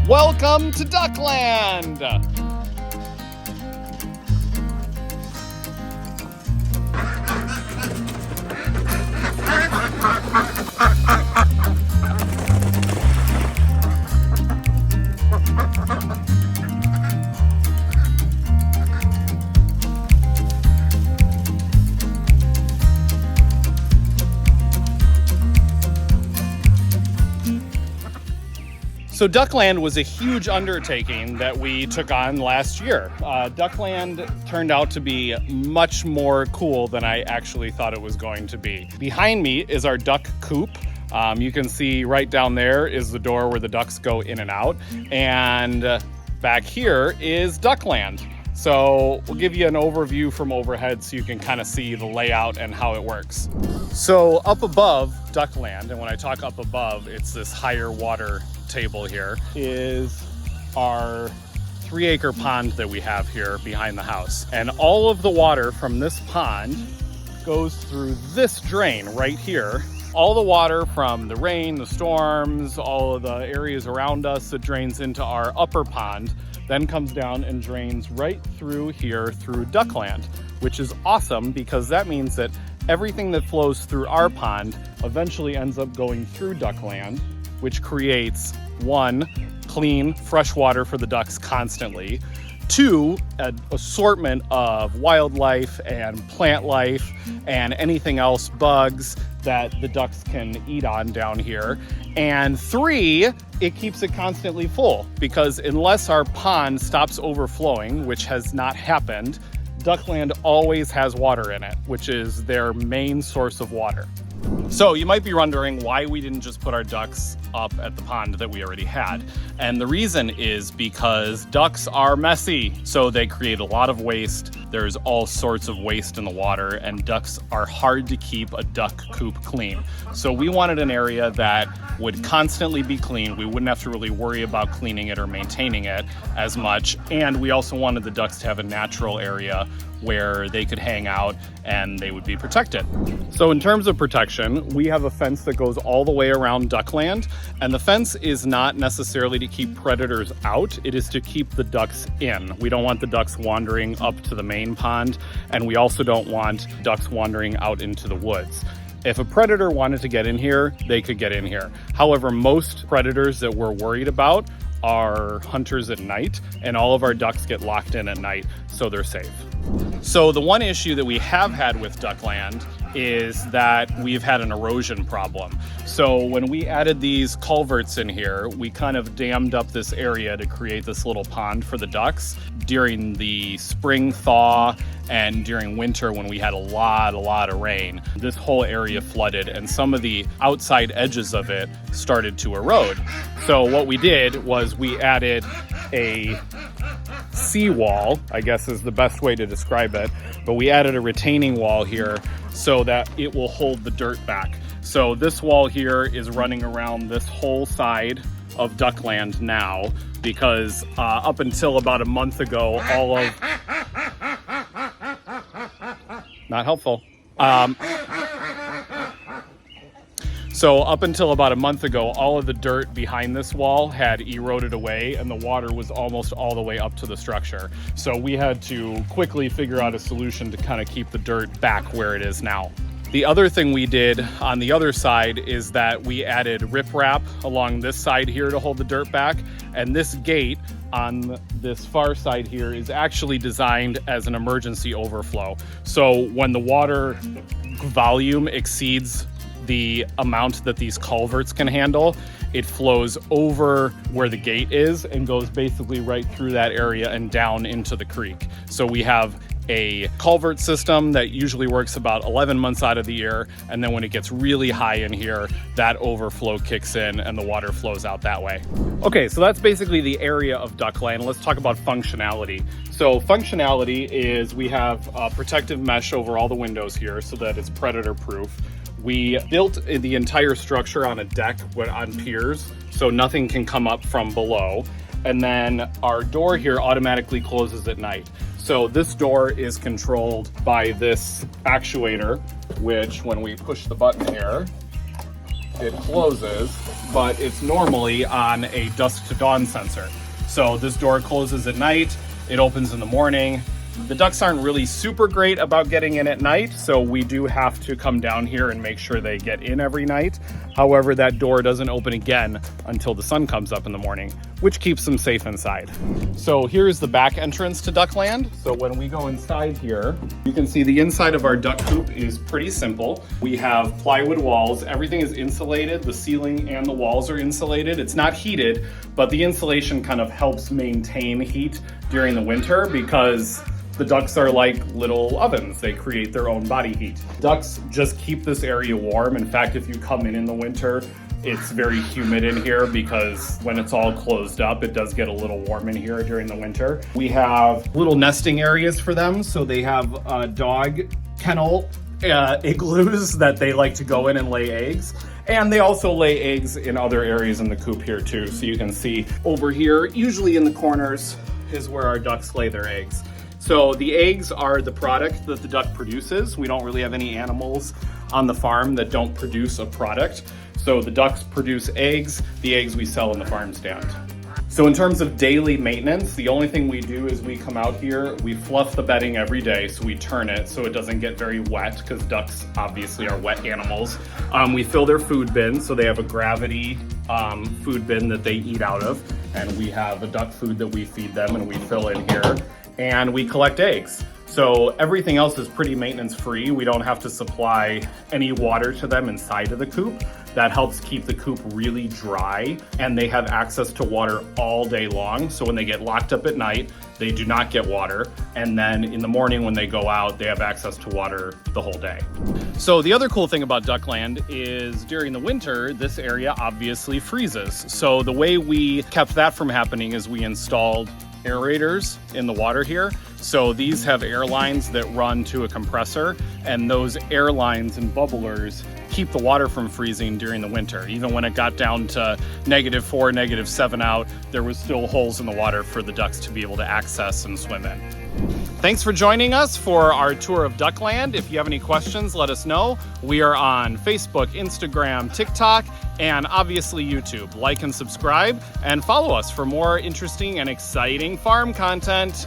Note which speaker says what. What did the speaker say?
Speaker 1: Welcome to Duckland! So Duckland was a huge undertaking that we took on last year. Duckland turned out to be much more cool than I actually thought it was going to be. Behind me is our duck coop. You can see right down there is the door where the ducks go in and out. And back here is Duckland. So we'll give you an overview from overhead so you can kind of see the layout and how it works. So up above Duckland, and when I talk up above, it's this higher water table here, is our 3-acre pond that we have here behind the house. And all of the water from this pond goes through this drain right here. All the water from the rain, the storms, all of the areas around us that drains into our upper pond then comes down and drains right through here through Duckland, which is awesome because that means that everything that flows through our pond eventually ends up going through Duckland, which creates 1, clean, fresh water for the ducks constantly, 2, an assortment of wildlife and plant life and anything else, bugs that the ducks can eat on down here, and 3, it keeps it constantly full because unless our pond stops overflowing, which has not happened, Duckland always has water in it, which is their main source of water. So you might be wondering why we didn't just put our ducks up at the pond that we already had. And the reason is because ducks are messy. So they create a lot of waste. There's all sorts of waste in the water, and ducks are hard to keep a duck coop clean. So we wanted an area that would constantly be clean. We wouldn't have to really worry about cleaning it or maintaining it as much. And we also wanted the ducks to have a natural area where they could hang out and they would be protected. So in terms of protection, we have a fence that goes all the way around Duckland, and the fence is not necessarily to keep predators out, it is to keep the ducks in. We don't want the ducks wandering up to the main pond, and we also don't want ducks wandering out into the woods. If a predator wanted to get in here, they could get in here. However, most predators that we're worried about are hunters at night, and all of our ducks get locked in at night, so they're safe. So the one issue that we have had with Duckland is that we've had an erosion problem. So when we added these culverts in here, we kind of dammed up this area to create this little pond for the ducks. During the spring thaw and during winter when we had a lot of rain, this whole area flooded and some of the outside edges of it started to erode. So what we did was we added a seawall, I guess is the best way to describe it, but we added a retaining wall here so that it will hold the dirt back. So this wall here is running around this whole side of Duckland now because up until about a month ago, all of... Not helpful. So up until about a month ago, all of the dirt behind this wall had eroded away and the water was almost all the way up to the structure. So we had to quickly figure out a solution to kind of keep the dirt back where it is now. The other thing we did on the other side is that we added riprap along this side here to hold the dirt back. And this gate on this far side here is actually designed as an emergency overflow. So when the water volume exceeds the amount that these culverts can handle, it flows over where the gate is and goes basically right through that area and down into the creek. So we have a culvert system that usually works about 11 months out of the year, and then when it gets really high in here, that overflow kicks in and the water flows out that way. Okay, so that's basically the area of Duckland. Let's talk about functionality. So functionality is we have protective mesh over all the windows here so that it's predator proof. We built the entire structure on a deck on piers, so nothing can come up from below. And then our door here automatically closes at night. So this door is controlled by this actuator, which when we push the button here, it closes, but it's normally on a dusk to dawn sensor. So this door closes at night, it opens in the morning. The ducks aren't really super great about getting in at night, so we do have to come down here and make sure they get in every night. However, that door doesn't open again until the sun comes up in the morning, which keeps them safe inside. So here's the back entrance to Duckland. So when we go inside here, you can see the inside of our duck coop is pretty simple. We have plywood walls, everything is insulated, the ceiling and the walls are insulated. It's not heated, but the insulation kind of helps maintain heat during the winter because the ducks are like little ovens. They create their own body heat. Ducks just keep this area warm. In fact, if you come in the winter, it's very humid in here because when it's all closed up, it does get a little warm in here during the winter. We have little nesting areas for them. So they have a dog kennel igloos that they like to go in and lay eggs. And they also lay eggs in other areas in the coop here too. So you can see over here, usually in the corners, is where our ducks lay their eggs. So the eggs are the product that the duck produces. We don't really have any animals on the farm that don't produce a product. So the ducks produce eggs, the eggs we sell in the farm stand. So in terms of daily maintenance, the only thing we do is we come out here, we fluff the bedding every day, so we turn it so it doesn't get very wet, because ducks obviously are wet animals. We fill their food bin, so they have a gravity food bin that they eat out of, and we have a duck food that we feed them and we fill in here. And we collect eggs. So everything else is pretty maintenance free. We don't have to supply any water to them inside of the coop. That helps keep the coop really dry, and they have access to water all day long. So when they get locked up at night, they do not get water. And then in the morning when they go out, they have access to water the whole day. So the other cool thing about Duckland is during the winter, this area obviously freezes. So the way we kept that from happening is we installed aerators in the water here. So these have air lines that run to a compressor, and those air lines and bubblers keep the water from freezing during the winter. Even when it got down to -4, -7 out, there was still holes in the water for the ducks to be able to access and swim in. Thanks for joining us for our tour of Duckland. If you have any questions, let us know. We are on Facebook, Instagram, TikTok, and obviously YouTube. Like and subscribe, and follow us for more interesting and exciting farm content.